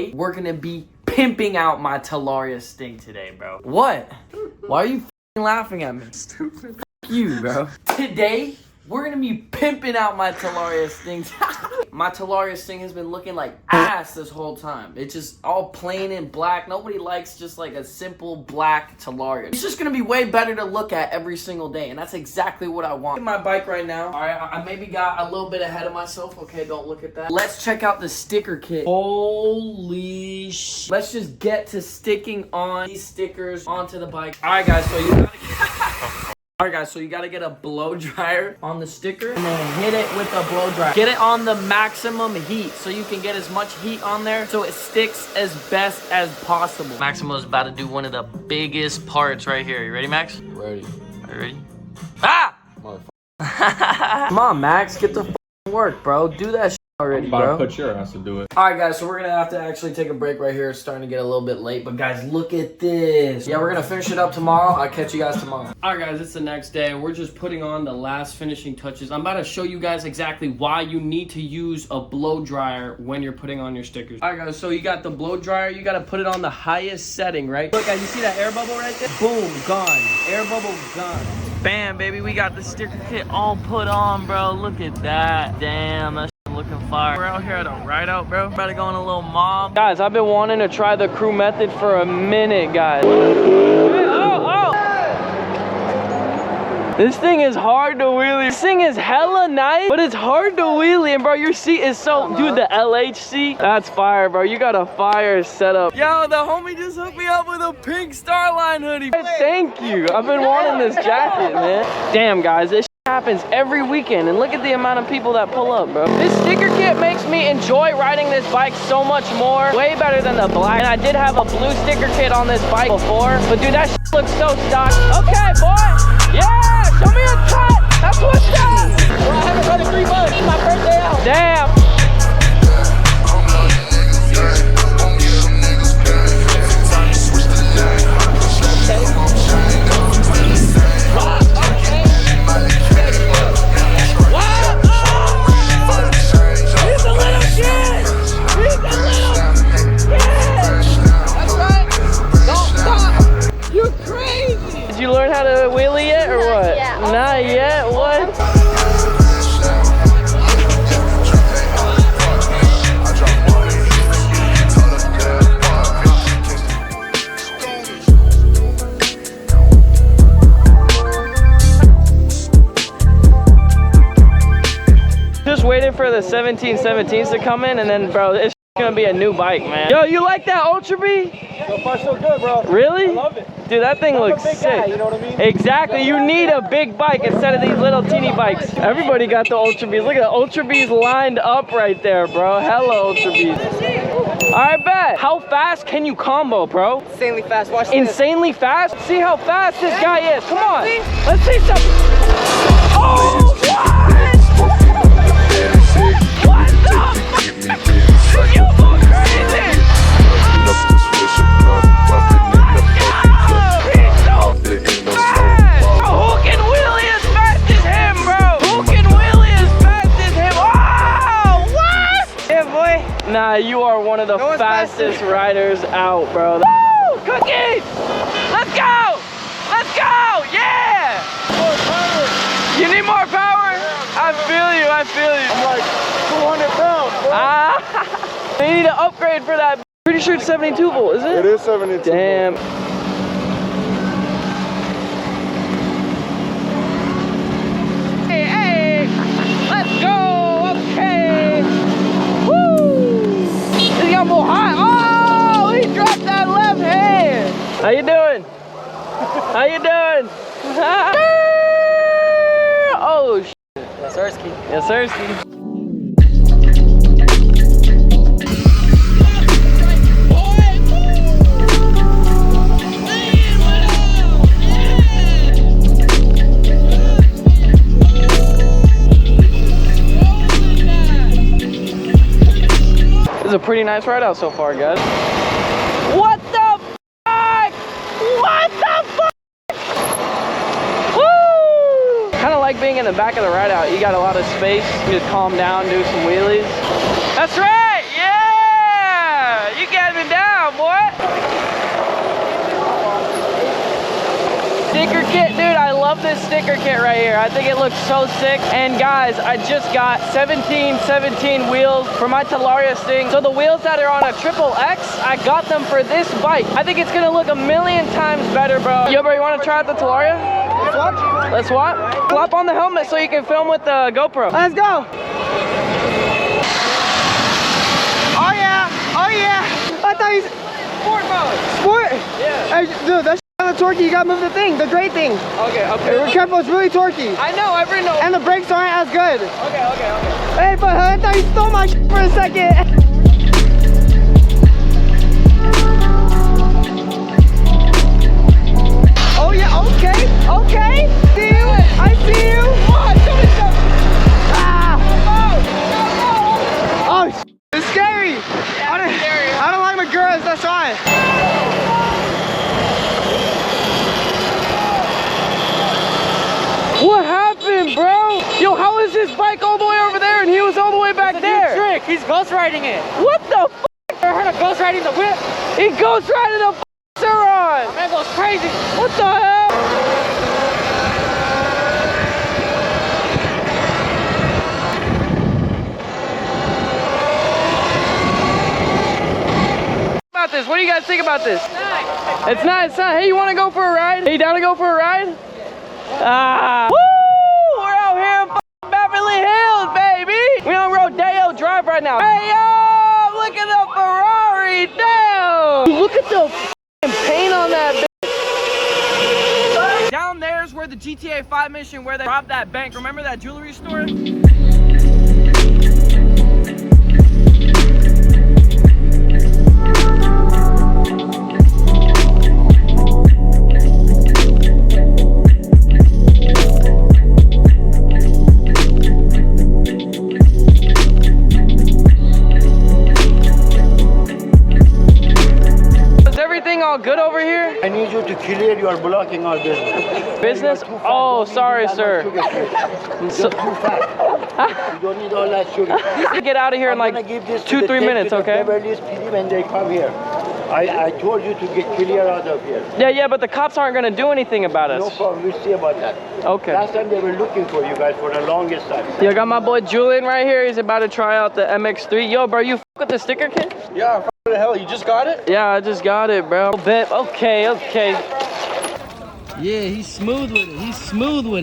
today we're gonna be pimping out my Talaria Sting today, bro. What? Why are you laughing at me? Stupid. F you, bro. Today we're gonna be pimping out my Talaria Sting. My Talaria Sting has been looking like ass this whole time. It's just all plain and black. Nobody likes just like a simple black Talaria. It's just gonna be way better to look at every single day, and that's exactly what I want. My bike right now. All right, I maybe got a little bit ahead of myself. Okay, don't look at that. Let's check out the sticker kit. Holy sh! Let's just get to sticking on these stickers onto the bike. All right, guys. So you gotta Alright guys, so you gotta get a blow dryer on the sticker and then hit it with a blow dryer. Get it on the maximum heat so you can get as much heat on there so it sticks as best as possible. Maximo is about to do one of the biggest parts right here. You ready, Max? Ready. Are you ready? Ah! Come on, Max, get the work, bro. Do that shit already, bro. I'm about to put your ass to do it. Alright guys, so we're gonna have to actually take a break right here. It's starting to get a little bit late, but guys, look at this. Yeah, we're gonna finish it up tomorrow. I'll catch you guys tomorrow. Alright guys, it's the next day. We're just putting on the last finishing touches. I'm about to show you guys exactly why you need to use a blow dryer when you're putting on your stickers. Alright guys, so you got the blow dryer. You gotta put it on the highest setting, right? Look guys, you see that air bubble right there? Boom, gone. Air bubble gone. Bam, baby, we got the sticker kit all put on, bro. Look at that. Damn, that's looking fire. We're out here at a Rideout, bro. About to go on a little mob. Guys, I've been wanting to try the crew method for a minute, guys. This thing is hard to wheelie. This thing is hella nice, but it's hard to wheelie. And bro, your seat is so, dude, the LH seat, that's fire, bro. You got a fire setup. Yo, the homie just hooked me up with a pink Starline hoodie. Thank you. I've been wanting this jacket, man. Damn, guys, this happens every weekend, and look at the amount of people that pull up, bro. This sticker kit makes me enjoy riding this bike so much more. Way better than the black. And I did have a blue sticker kit on this bike before, but dude, that shit looks so stock. Okay, boy. Yeah, show me a cut. That's what's up. Bro, I haven't run in 3 months. It's my first day out. Damn. You learn how to wheelie yet or what? Yeah. Not yet? What? Just waiting for the 1717s to come in, and then bro, it's gonna be a new bike, man. Yo, you like that Ultra B? So far so good, bro. Really? I love it. Dude, that thing looks sick. Guy, you know what I mean? Exactly. You need a big bike instead of these little teeny bikes. Everybody got the Ultra Bs. Look at the Ultra Bs lined up right there, bro. Hello, Ultra Bs. All right, bet. How fast can you combo, bro? Insanely fast. Watch this. Insanely fast? See how fast this guy is. Come on. Let's see some. Oh, what? What the fuck? You go crazy. Nah, you are one of the fastest riders out, bro. Woo! Cookies! Let's go! Let's go! Yeah! More power. You need more power? I feel you, I feel you. I'm like 200 pounds, bro. Ah! They need an upgrade for that. Pretty sure it's 72 volt, is it? It is 72 Damn. volt. Hey, hey! Let's go! Okay! More high. Oh, he dropped that left hand. How you doing? How you doing? Oh, shit. Yes, Sirski. Yes, Sirski. This is a pretty nice ride out so far, guys. What the fuck? What the fuck? Woo! Kind of like being in the back of the ride out. You got a lot of space. You just calm down, do some wheelies. That's right, yeah! You get boy. Sticker kit, dude, I love this sticker kit right here. I think it looks so sick. And guys, I just got 17 wheels for my Talaria Sting. So the wheels that are on a XXX, I got them for this bike. I think it's gonna look a million times better, bro. Yo, bro, you wanna try out the Talaria? Let's watch. Let's what? Slap on the helmet so you can film with the GoPro. Let's go. Oh yeah. Oh yeah. I thought you Sport mode. sport. Yeah. Hey, dude, that's kind of torquey. You gotta move the thing, the great thing. Okay, Hey, we're careful, it's really torquey. I know, I already know. And the brakes aren't as good. Okay. Hey, but I thought you stole my shit for a second. Oh yeah, okay. See you. I see you. Ah. Oh, it's scary. I don't like Maguras, that's why. What happened, bro? Yo, how is this bike all the way over there and he was all the way back there? Trick, he's ghost riding it. What the f? I heard of ghost riding the whip. He goes riding the Saron. My man goes crazy. What the hell? About this? What do you guys think about this? It's nice, huh? Hey, you want to go for a ride? Hey, you down to go for a ride? Ah! Woo! We're out here in f***ing Beverly Hills, baby! We're on Rodeo Drive right now. Hey, yo! Look at the Ferrari! Damn! Look at the f***ing paint on that bitch. Down there's where the GTA 5 mission where they robbed that bank. Remember that jewelry store? All good over here? I need you to clear your blocking our business. Business? Oh, sorry, sir. You're too fat. You don't need all that sugar. Get out of here in like 2-3 minutes, okay? Beverly's PD when they come here. I told you to get clear out of here. Yeah, but the cops aren't gonna do anything about us. No problem, we'll see about that. Okay. Last time they were looking for you guys for the longest time. Yo, I got my boy Julian right here. He's about to try out the MX-3. Yo, bro, you f with the sticker kit? Yeah, what the hell? You just got it? Yeah, I just got it, bro. Bet. Okay. Yeah, he's smooth with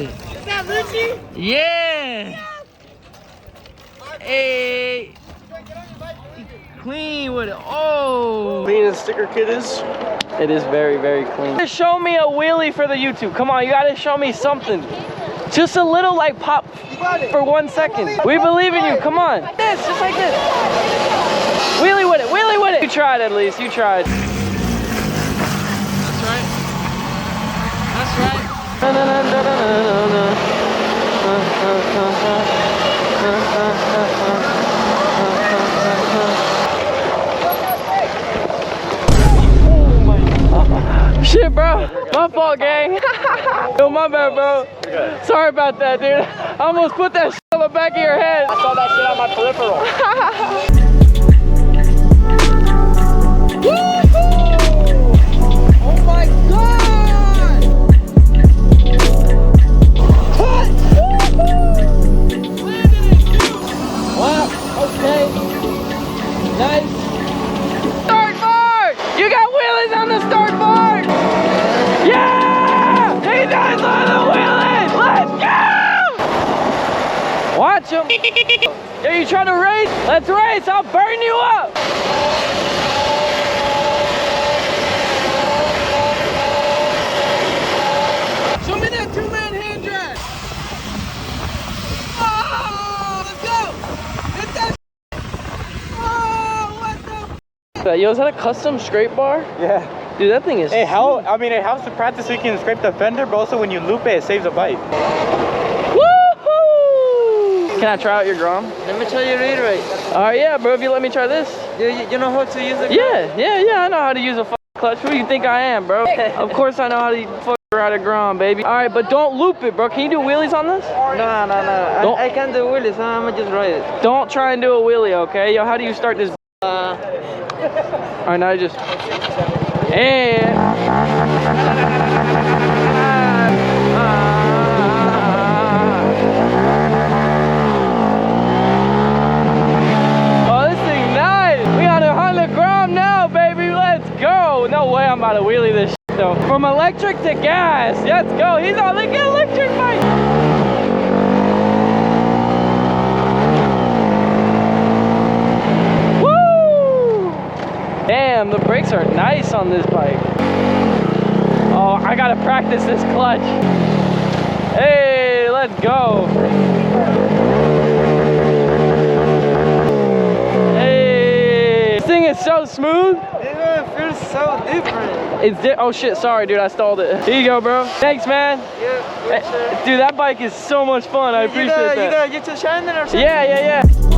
it. Is that Lucy? Yeah. Hey. Clean with it. Oh. Clean as sticker kit is. It is very, very clean. Show me a wheelie for the YouTube. Come on, you gotta show me something. Just a little like pop for 1 second. We believe in you. Come on. This, just like this. Wheelie with it. You tried at least. You tried. That's right. Shit, bro. My fault, gang. Yo, my bad, bro. Sorry about that, dude. I almost put that shit on the back of your head. I saw that shit on my peripheral. Oh my god! Wow, okay. Nice. Start bar! You got wheelies on the start bar! Yeah! He does on the wheelies! Let's go! Watch him. Yeah, you trying to race? Let's race, I'll burn you up! Show me that two-man hand drag! Oh, let's go! Hit that! Oh, what the? Yo, is that a custom scrape bar? Yeah. Dude, that thing is. Hey, how? I mean, it helps to practice so you can scrape the fender, but also when you loop it, it saves a bike. Woohoo! Can I try out your Grom? Let me tell you read right. Alright, yeah, bro, if you let me try this. You know how to use it? Yeah, I know how to use a clutch. Who do you think I am, bro? Of course I know how to ride a Grom, baby. Alright, but don't loop it, bro. Can you do wheelies on this? No. I can't do wheelies, I'm gonna just ride it. Don't try and do a wheelie, okay? Yo, how do you start this? All right, now just. And. Oh, this thing nice. We on 100 gram now, baby. Let's go. No way I'm about to wheelie this shit, though. From electric to gas. Let's go. He's on the electric bike. Damn, the brakes are nice on this bike. Oh, I gotta practice this clutch. Hey, let's go. Hey, this thing is so smooth. It feels so different. It's oh shit, sorry dude, I stalled it. Here you go, bro. Thanks, man. Yeah, Hey, dude, that bike is so much fun. I appreciate that. You got YouTube channel or something? Yeah.